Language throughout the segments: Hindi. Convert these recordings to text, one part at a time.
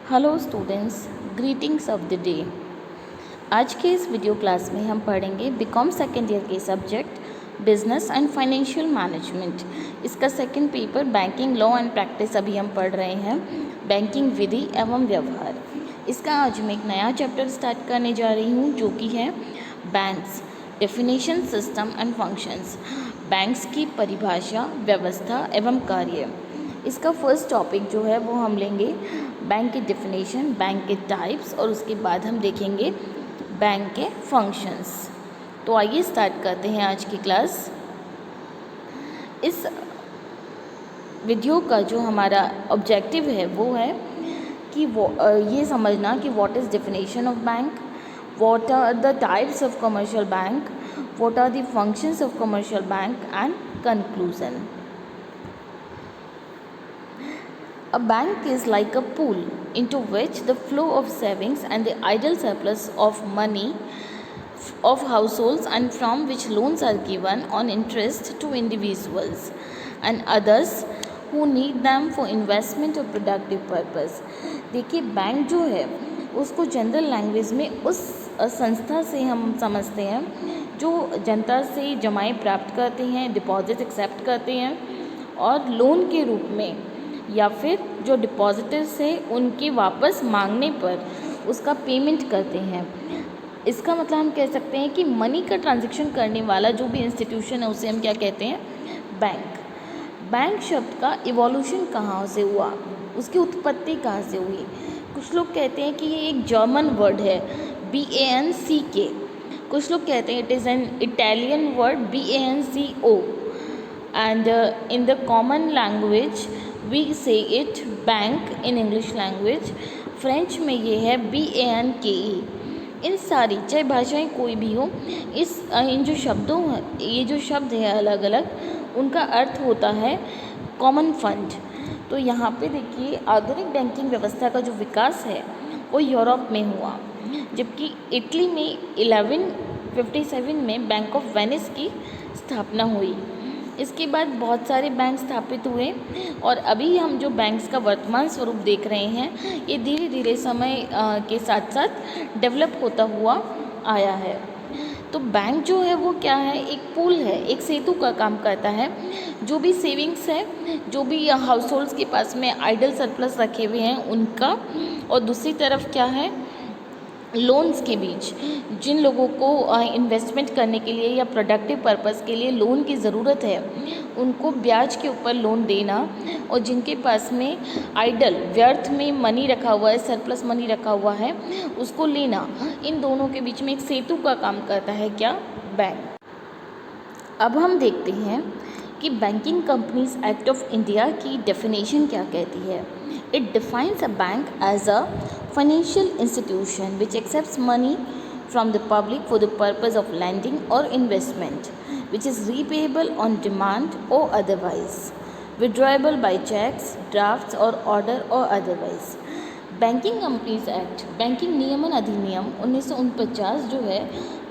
Hello students, greetings of the day. आज के इस वीडियो क्लास में हम पढ़ेंगे बीकॉम सेकेंड ईयर के subject business and financial management. इसका second paper banking law and practice अभी हम पढ़ रहे हैं, बैंकिंग विधि एवं व्यवहार। इसका आज मैं एक नया चैप्टर स्टार्ट करने जा रही हूँ जो कि है banks, definition, system and functions. Banks की परिभाषा, व्यवस्था एवं कार्य। इसका फर्स्ट टॉपिक जो है वो हम लेंगे बैंक की डेफिनेशन, बैंक के टाइप्स और उसके बाद हम देखेंगे बैंक के फंक्शंस। तो आइए स्टार्ट करते हैं आज की क्लास। इस वीडियो का जो हमारा ऑब्जेक्टिव है वो है कि ये समझना कि what is definition of bank, what are the types of commercial bank, what are the functions of commercial bank and conclusion. A bank is like a pool into which the flow of savings and the idle surplus of money of households and from which loans are given on interest to individuals and others who need them for investment or productive purpose। देखिए, बैंक जो है उसको जनरल लैंग्वेज में उस संस्था से हम समझते हैं जो जनता से जमाएं प्राप्त करते हैं, डिपॉजिट एक्सेप्ट करते हैं और लोन के रूप में या फिर जो डिपॉजिटर्स है उनके वापस मांगने पर उसका पेमेंट करते हैं। इसका मतलब हम कह सकते हैं कि मनी का ट्रांजैक्शन करने वाला जो भी इंस्टीट्यूशन है उसे हम क्या कहते हैं, बैंक। बैंक शब्द का इवोल्यूशन कहाँ से हुआ, उसकी उत्पत्ति कहाँ से हुई? कुछ लोग कहते हैं कि ये एक जर्मन वर्ड है, BANCK। कुछ लोग कहते हैं it is an Italian word, BANCO। And in the common language we say it bank in English language. French में ये है BANKE। इन सारी, चाहे भाषाएं कोई भी हो, इन जो शब्दों, ये जो शब्द है अलग अलग, उनका अर्थ होता है कॉमन फंड। तो यहाँ पे देखिए, आधुनिक बैंकिंग व्यवस्था का जो विकास है वो यूरोप में हुआ, जबकि इटली में 1157 में बैंक ऑफ वेनिस की स्थापना हुई। इसके बाद बहुत सारे बैंक स्थापित हुए और अभी हम जो बैंक्स का वर्तमान स्वरूप देख रहे हैं ये धीरे धीरे समय के साथ साथ डेवलप होता हुआ आया है। तो बैंक जो है वो क्या है, एक पुल है, एक सेतु का काम करता है। जो भी सेविंग्स है, जो भी हाउस होल्ड्स के पास में आइडल सरप्लस रखे हुए हैं उनका, और दूसरी तरफ क्या है, लोन्स के बीच जिन लोगों को इन्वेस्टमेंट करने के लिए या प्रोडक्टिव पर्पस के लिए लोन की ज़रूरत है उनको ब्याज के ऊपर लोन देना, और जिनके पास में आइडल, व्यर्थ में मनी रखा हुआ है, सरप्लस मनी रखा हुआ है, उसको लेना। इन दोनों के बीच में एक सेतु का काम करता है क्या, बैंक। अब हम देखते हैं कि banking companies act of India की डेफिनेशन क्या कहती है। It defines a bank as a financial institution which accepts money from the public for the purpose of lending or investment, which is repayable on demand or otherwise, withdrawable by checks, drafts or order or otherwise। Banking companies act, banking नियमन अधिनियम 1949 जो है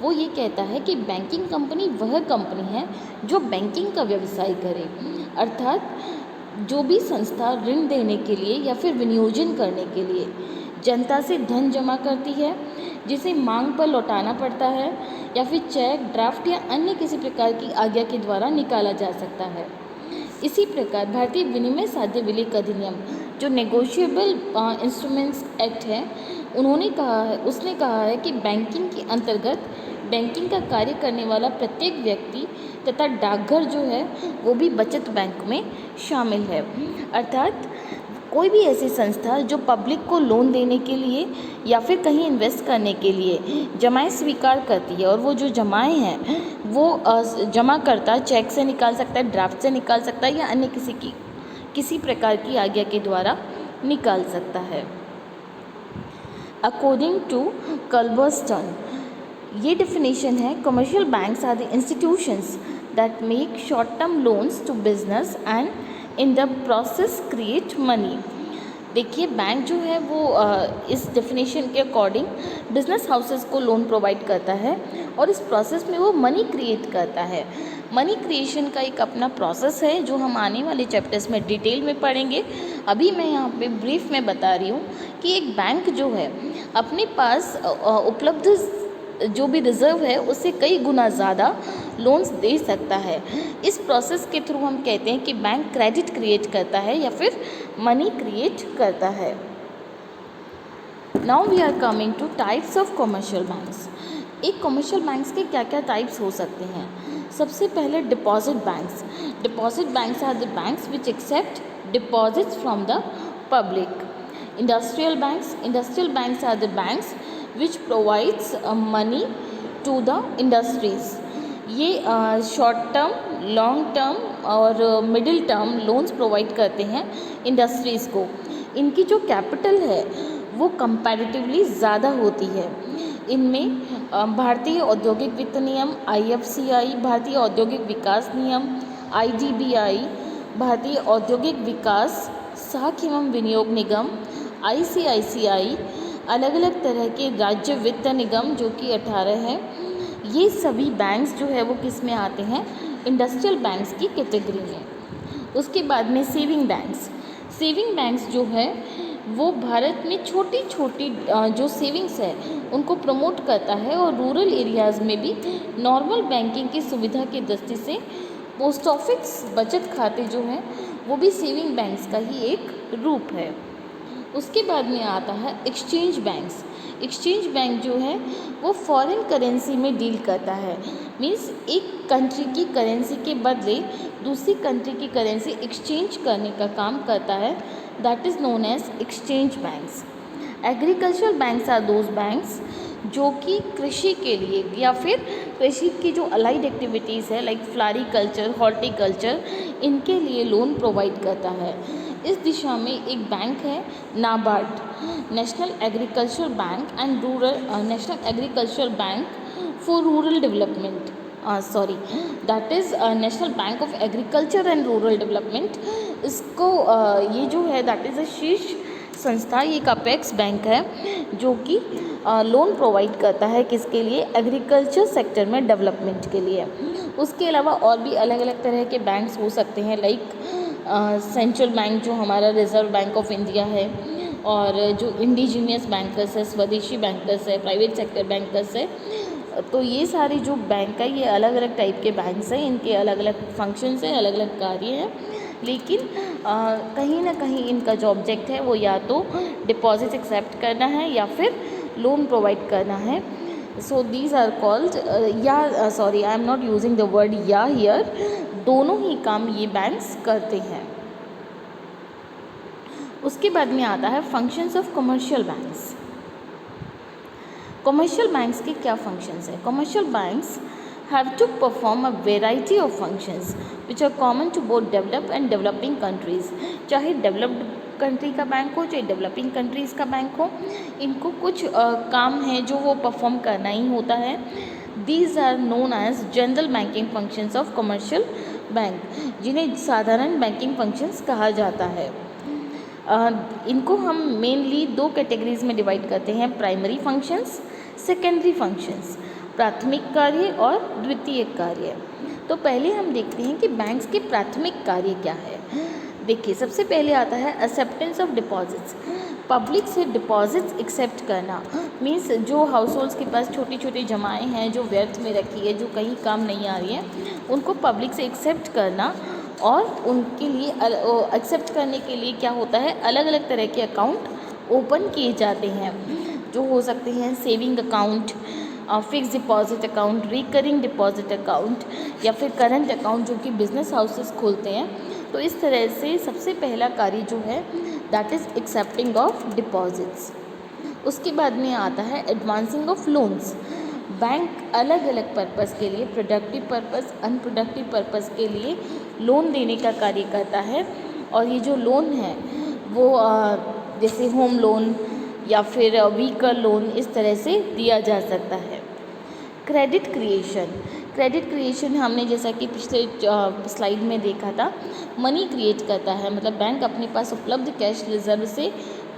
वो ये कहता है कि बैंकिंग कंपनी वह कंपनी है जो बैंकिंग का व्यवसाय करे, अर्थात जो भी संस्था ऋण देने के लिए या फिर विनियोजन करने के लिए जनता से धन जमा करती है जिसे मांग पर लौटाना पड़ता है, या फिर चेक, ड्राफ्ट या अन्य किसी प्रकार की आज्ञा के द्वारा निकाला जा सकता है। इसी प्रकार भारतीय विनिमय साध्य विलेख अधिनियम जो नेगोशिएबल इंस्ट्रूमेंट्स एक्ट है, उसने कहा है कि बैंकिंग के अंतर्गत बैंकिंग का कार्य करने वाला प्रत्येक व्यक्ति तथा डाकघर जो है वो भी बचत बैंक में शामिल है। अर्थात कोई भी ऐसी संस्था जो पब्लिक को लोन देने के लिए या फिर कहीं इन्वेस्ट करने के लिए जमाएं स्वीकार करती है, और वो जो जमाएं हैं वो जमा करता चेक से निकाल सकता है, ड्राफ्ट से निकाल सकता है या अन्य किसी प्रकार की आज्ञा के द्वारा निकाल सकता है। अकॉर्डिंग टू कल्बर्स्टन, ये डेफिनेशन है, commercial banks are the institutions that make short term loans to business and in the process create money. देखिए, बैंक जो है वो इस डेफिनेशन के अकॉर्डिंग बिजनेस हाउसेस को लोन प्रोवाइड करता है और इस प्रोसेस में वो मनी क्रिएट करता है। मनी क्रिएशन का एक अपना प्रोसेस है जो हम आने वाले चैप्टर्स में डिटेल में पढ़ेंगे। अभी मैं यहाँ पे ब्रीफ में बता रही हूँ कि एक बैंक जो है अपने पास उपलब्ध जो भी रिज़र्व है उससे कई गुना ज़्यादा लोन्स दे सकता है। इस प्रोसेस के थ्रू हम कहते हैं कि बैंक क्रेडिट क्रिएट करता है या फिर मनी क्रिएट करता है। Now we are coming to types of commercial banks. एक कमर्शियल बैंक्स के क्या क्या टाइप्स हो सकते हैं। सबसे पहले deposit banks. Deposit banks are the banks which accept deposits from the public. Industrial banks. Industrial banks are the banks which provides money to the industries. ये शॉर्ट टर्म, लॉन्ग टर्म और मिडिल टर्म लोन्स प्रोवाइड करते हैं इंडस्ट्रीज़ को। इनकी जो कैपिटल है वो कंपैरेटिवली ज़्यादा होती है। इनमें भारतीय औद्योगिक वित्त नियम IFCI, भारतीय औद्योगिक विकास नियम IDBI, भारतीय औद्योगिक विकास साख एवं विनियोग निगम ICICI, अलग अलग तरह के राज्य वित्त निगम जो कि 18 हैं, ये सभी बैंक्स जो है वो किस में आते हैं, इंडस्ट्रियल बैंक्स की कैटेगरी में। उसके बाद में सेविंग बैंक्स। सेविंग बैंक्स जो है वो भारत में छोटी छोटी जो सेविंग्स है उनको प्रमोट करता है और रूरल एरियाज़ में भी नॉर्मल बैंकिंग की सुविधा की दृष्टि से पोस्ट ऑफिस बचत खाते जो हैं वो भी सेविंग बैंक्स का ही एक रूप है। उसके बाद में आता है एक्सचेंज बैंक्स। एक्सचेंज बैंक जो है वो फॉरेन करेंसी में डील करता है। मीन्स एक कंट्री की करेंसी के बदले दूसरी कंट्री की करेंसी एक्सचेंज करने का काम करता है। That is known as exchange banks. Agricultural banks are those banks जो कि कृषि के लिए या फिर कृषि की जो अलाइड एक्टिविटीज़ है लाइक फ्लारिकल्चर, हॉर्टिकल्चर, इनके लिए लोन प्रोवाइड करता है। इस दिशा में एक बैंक है NABARD, national agriculture bank and national agriculture bank for rural development, that is national bank of agriculture and rural development. इसको ये जो है दैट इज़ अ शीर्ष संस्था, ये एक अपेक्स बैंक है जो कि लोन प्रोवाइड करता है किसके लिए, एग्रीकल्चर सेक्टर में डेवलपमेंट के लिए। उसके अलावा और भी अलग अलग तरह के बैंक्स हो सकते हैं लाइक सेंट्रल बैंक जो हमारा रिजर्व बैंक ऑफ इंडिया है, और जो इंडिजीनियस बैंकर्स है, स्वदेशी बैंकर्स है, प्राइवेट सेक्टर बैंकर्स है। तो ये सारे जो बैंक है ये अलग अलग टाइप के बैंक्स हैं, इनके अलग अलग फंक्शंस हैं, अलग अलग कार्य हैं, लेकिन कहीं ना कहीं इनका जो ऑब्जेक्ट है वो या तो डिपॉजिट एक्सेप्ट करना है या फिर लोन प्रोवाइड करना है। So these are called I am not using the word या हियर, दोनों ही काम ये बैंक्स करते हैं। उसके बाद में आता है functions of commercial banks. Commercial banks के क्या फंक्शंस हैं? Commercial banks have to perform a variety of functions which are common to both develop and developing countries. चाहे डेवलप्ड कंट्री का बैंक हो चाहे डेवलपिंग कंट्रीज़ का बैंक हो, इनको कुछ काम है जो वो परफॉर्म करना ही होता है। These are known as general banking functions of commercial bank, जिन्हें साधारण बैंकिंग फंक्शंस कहा जाता है। इनको हम मेनली दो कैटेगरीज में डिवाइड करते हैं, प्राइमरी फंक्शंस, सेकेंडरी फंक्शंस, प्राथमिक कार्य और द्वितीयक कार्य। तो पहले हम देखते हैं कि बैंक्स के प्राथमिक कार्य क्या है। देखिए, सबसे पहले आता है एक्सेप्टेंस ऑफ डिपॉजिट्स। पब्लिक से डिपॉजिट्स एक्सेप्ट करना, मीन्स जो हाउस होल्ड्स के पास छोटी छोटी जमाएँ हैं जो व्यर्थ में रखी है, जो कहीं काम नहीं आ रही है, उनको पब्लिक से एक्सेप्ट करना। और उनके लिए एक्सेप्ट करने के लिए क्या होता है, अलग अलग तरह के अकाउंट ओपन किए जाते हैं, जो हो सकते हैं saving account, fix deposit account, recurring deposit account या फिर करंट अकाउंट जो कि बिजनेस हाउसेस खोलते हैं। तो इस तरह से सबसे पहला कार्य जो है that is accepting of deposits. उसके बाद में आता है एडवांसिंग ऑफ लोन्स। बैंक अलग अलग पर्पज़ के लिए, प्रोडक्टिव पर्पज़, अनप्रोडक्टिव पर्पज़ के लिए लोन देने का कार्य करता है। और ये जो लोन है वो जैसे होम लोन या फिर व्हीकल लोन इस तरह से दिया जा सकता है। Credit creation. क्रेडिट क्रिएशन हमने जैसा कि पिछले स्लाइड में देखा था, मनी क्रिएट करता है, मतलब बैंक अपने पास उपलब्ध कैश रिजर्व से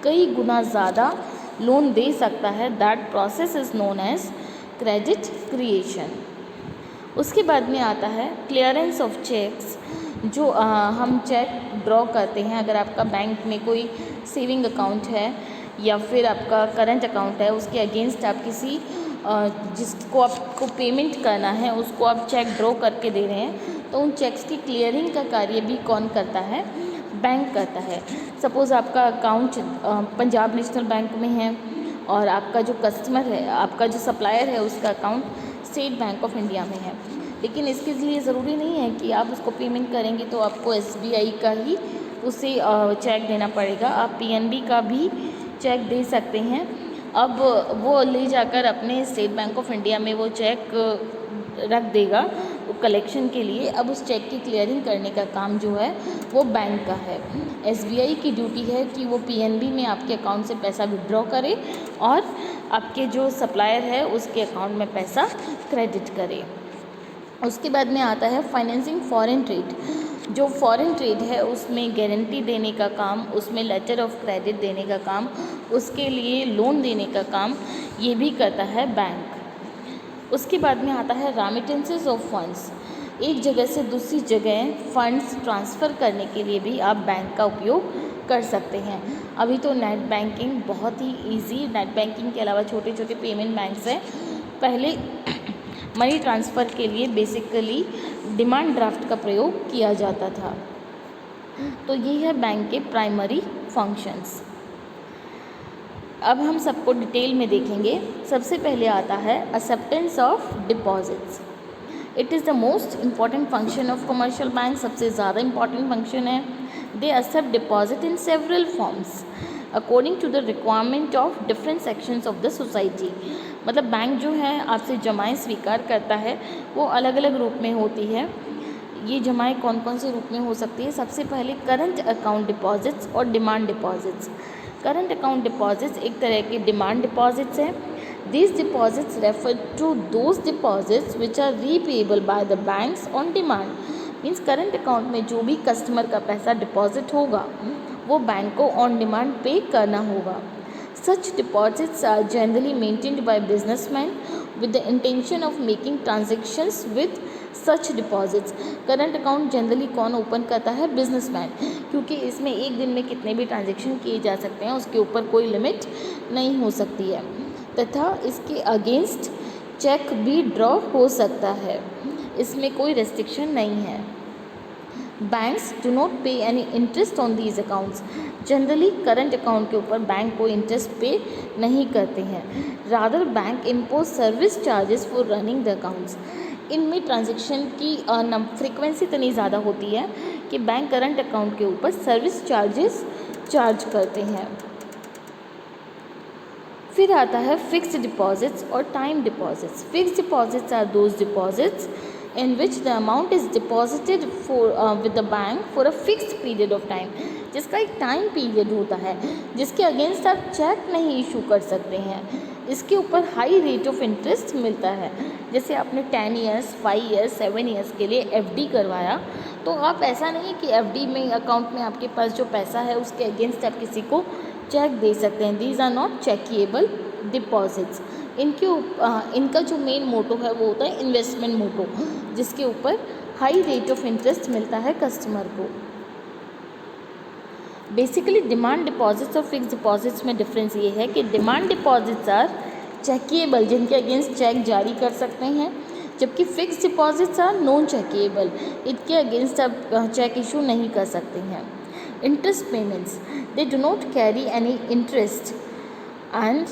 कई गुना ज़्यादा लोन दे सकता है। That process is known as credit creation. उसके बाद में आता है क्लियरेंस ऑफ चेक्स। जो हम चेक ड्रॉ करते हैं, अगर आपका बैंक में कोई सेविंग अकाउंट है या फिर आपका करंट अकाउंट है, उसके अगेंस्ट आप किसी जिसको आपको पेमेंट करना है उसको आप चेक ड्रॉ करके दे रहे हैं, तो उन चेक्स की क्लियरिंग का कार्य भी कौन करता है? बैंक करता है। सपोज़ आपका अकाउंट पंजाब नेशनल बैंक में है और आपका जो कस्टमर है, आपका जो सप्लायर है, उसका account state bank of India में है, लेकिन इसके लिए ज़रूरी नहीं है कि आप उसको पेमेंट करेंगे तो आपको SBI का ही उसे चेक देना पड़ेगा। आप PNB का भी चेक दे सकते हैं। अब वो ले जाकर अपने स्टेट बैंक ऑफ इंडिया में वो चेक रख देगा कलेक्शन के लिए। अब उस चेक की क्लियरिंग करने का काम जो है वो बैंक का है। SBI की ड्यूटी है कि वो PNB में आपके अकाउंट से पैसा विड्रॉ करे और आपके जो सप्लायर है उसके अकाउंट में पैसा क्रेडिट करे। उसके बाद में आता है फाइनेंसिंग फॉरेन ट्रेड। जो फॉरेन ट्रेड है उसमें गारंटी देने का काम, उसमें लेटर ऑफ क्रेडिट देने का काम, उसके लिए लोन देने का काम ये भी करता है बैंक। उसके बाद में आता है रेमिटेंसेस ऑफ फंड्स। एक जगह से दूसरी जगह फंड्स ट्रांसफ़र करने के लिए भी आप बैंक का उपयोग कर सकते हैं। अभी तो नेट बैंकिंग बहुत ही इजी, नेट बैंकिंग के अलावा छोटे छोटे पेमेंट बैंक्स हैं। पहले मनी ट्रांसफ़र के लिए बेसिकली डिमांड ड्राफ्ट का प्रयोग किया जाता था। तो ये है बैंक के प्राइमरी फंक्शंस। अब हम सबको डिटेल में देखेंगे। सबसे पहले आता है acceptance of deposits. It is the most important function of commercial bank. सबसे ज़्यादा इम्पॉर्टेंट फंक्शन है। They accept deposit in several forms according to the requirement of different sections of the society. मतलब बैंक जो है आपसे जमाएँ स्वीकार करता है, वो अलग अलग रूप में होती है। ये जमाएँ कौन कौन से रूप में हो सकती है? सबसे पहले करंट अकाउंट डिपॉजिट्स और demand deposits. Current account deposits एक तरह के डिमांड डिपॉजिट्स हैं। These deposits refer to those deposits which are repayable by the banks on demand. Means current account में जो भी कस्टमर का पैसा डिपॉजिट होगा वो बैंक को ऑन डिमांड पे करना होगा। Such deposits are generally maintained by businessmen with the intention of making transactions with such deposits. Current account generally कौन ओपन करता है? बिजनेसमैन, क्योंकि इसमें एक दिन में कितने भी ट्रांजेक्शन किए जा सकते हैं, उसके ऊपर कोई लिमिट नहीं हो सकती है, तथा इसके अगेंस्ट चेक भी ड्रॉ हो सकता है, इसमें कोई रेस्ट्रिक्शन नहीं है। बैंक्स डू नॉट पे any interest on these accounts. Generally current account के ऊपर बैंक कोई इंटरेस्ट पे नहीं करते हैं। Rather bank impose service charges for running the accounts. इनमें ट्रांजैक्शन की फ्रीक्वेंसी इतनी ज़्यादा होती है कि बैंक करंट अकाउंट के ऊपर सर्विस चार्जेस चार्ज करते हैं। फिर आता है फिक्स्ड डिपॉजिट्स और time deposits. Fixed deposits are those deposits in which the amount is deposited for with the bank for a fixed period of time। जिसका एक टाइम पीरियड होता है, जिसके अगेंस्ट आप चेक नहीं इशू कर सकते हैं। इसके ऊपर हाई रेट ऑफ इंटरेस्ट मिलता है। जैसे आपने 10 ईयर्स, 5 ईयर्स, 7 ईयर्स के लिए FD करवाया, तो आप ऐसा नहीं कि FD में अकाउंट में आपके पास जो पैसा है उसके अगेंस्ट आप किसी को चेक दे सकते हैं। These are not chequeable deposits. इनका जो मेन मोटो है वो होता है इन्वेस्टमेंट मोटो, जिसके ऊपर हाई रेट ऑफ इंटरेस्ट मिलता है कस्टमर को। बेसिकली डिमांड डिपॉजिट्स और फिक्स डिपॉजिट्स में डिफरेंस ये है कि डिमांड डिपॉजिट्स आर चेकिएबल, जिनके अगेंस्ट चेक जारी कर सकते हैं, जबकि फिक्स डिपॉजिट्स आर नॉन चेकिएबल, इनके अगेंस्ट आप चेक इशू नहीं कर सकते हैं। Interest payments, they do not carry any interest and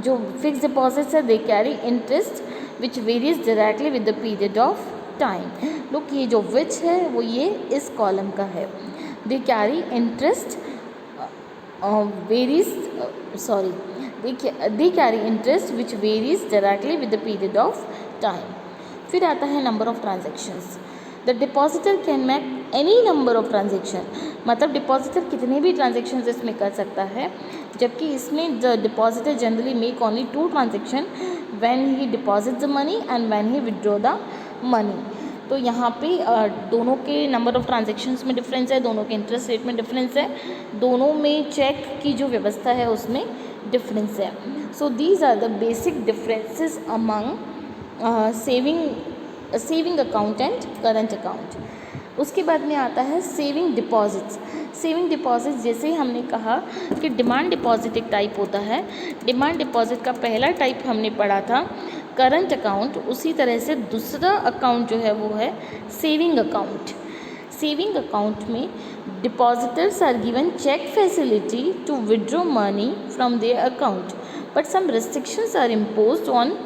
जो फिक्स डिपॉजिट्स है they carry interest which varies directly with the period of time. Look, ये जो विच है वो ये इस कॉलम का है। They carry interest they carry interest which varies directly with the period of time. फिर आता है number of transactions. The depositor can make any number of transaction. मतलब डिपॉजिटर कितने भी ट्रांजेक्शन इसमें कर सकता है, जबकि इसमें the depositor generally make only 2 transaction when he deposit the money and when he withdraw the money. तो यहाँ पे दोनों के नंबर ऑफ ट्रांजेक्शन्स में डिफरेंस है, दोनों के इंटरेस्ट रेट में डिफरेंस है, दोनों में चेक की जो व्यवस्था है उसमें डिफरेंस है। So these are the basic differences among saving saving account and current account. उसके बाद में आता है सेविंग डिपॉजिट्स। सेविंग डिपॉजिट जैसे हमने कहा कि डिमांड डिपॉजिट एक टाइप होता है। डिमांड डिपॉजिट का पहला टाइप हमने पढ़ा था करंट अकाउंट, उसी तरह से दूसरा अकाउंट जो है वो है सेविंग अकाउंट। सेविंग अकाउंट में depositors are given cheque facility to withdraw money from their account, but some restrictions are imposed on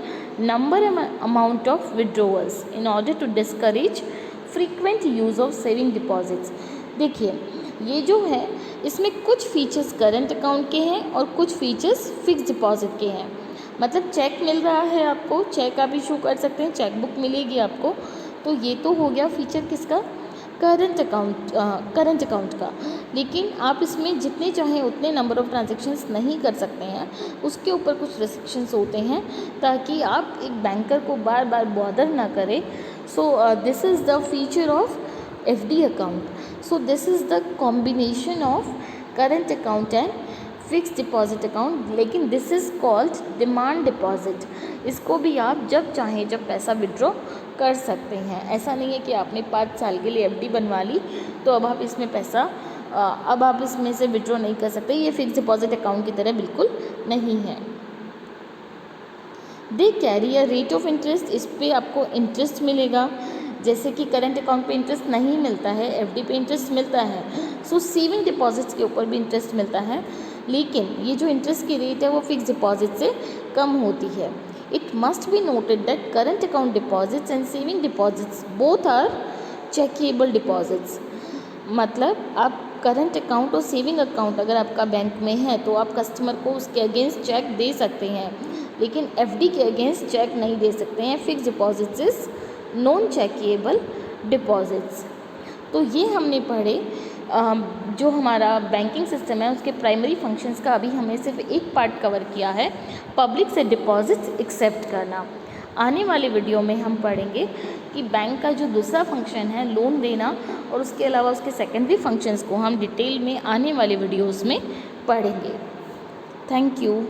number amount of withdrawals in order to discourage frequent use of saving deposits। देखिए ये जो है इसमें कुछ फीचर्स करंट अकाउंट के हैं और कुछ फीचर्स फिक्स डिपॉजिट के हैं। मतलब चेक मिल रहा है आपको, चेक आप इशू कर सकते हैं, चेक बुक मिलेगी आपको, तो ये तो हो गया फीचर किसका, करंट अकाउंट का। लेकिन आप इसमें जितने चाहें उतने नंबर ऑफ़ ट्रांजैक्शंस नहीं कर सकते हैं, उसके ऊपर कुछ रेस्ट्रिक्शंस होते हैं ताकि आप एक बैंकर को बार बार बॉदर ना करें। So this is the feature of FD account. So this is the combination of current account and fix deposit account, लेकिन this is called demand deposit. इसको भी आप जब चाहें जब पैसा विड्रॉ कर सकते हैं। ऐसा नहीं है कि आपने 5 साल के लिए FD बनवा ली तो अब आप इसमें पैसा अब आप इसमें से विड्रॉ नहीं कर सकते। ये फिक्स डिपॉजिट अकाउंट की तरह बिल्कुल नहीं है। They carry a rate of interest, इस पर आपको इंटरेस्ट मिलेगा, जैसे कि करंट अकाउंट पे इंटरेस्ट नहीं मिलता है, FD पे इंटरेस्ट मिलता है। सो सेविंग डिपॉजिट्स के ऊपर भी इंटरेस्ट मिलता है, लेकिन ये जो इंटरेस्ट की रेट है वो फिक्स डिपॉजिट से कम होती है। It must be noted that current account deposits and saving deposits both are chequable deposits. मतलब आप करंट अकाउंट और सेविंग अकाउंट अगर आपका बैंक में है तो आप कस्टमर को उसके अगेंस्ट चेक दे सकते हैं, लेकिन FD के अगेंस्ट चेक नहीं दे सकते हैं। Fix deposits is non checkable deposits. तो ये हमने पढ़े जो हमारा बैंकिंग सिस्टम है उसके प्राइमरी फंक्शंस का अभी हमने सिर्फ एक पार्ट कवर किया है, पब्लिक से डिपॉजिट्स एक्सेप्ट करना। आने वाले वीडियो में हम पढ़ेंगे कि बैंक का जो दूसरा फंक्शन है लोन देना, और उसके अलावा उसके सेकेंडरी फंक्शंस को हम डिटेल में आने वाले वीडियोज़ में पढ़ेंगे। Thank you.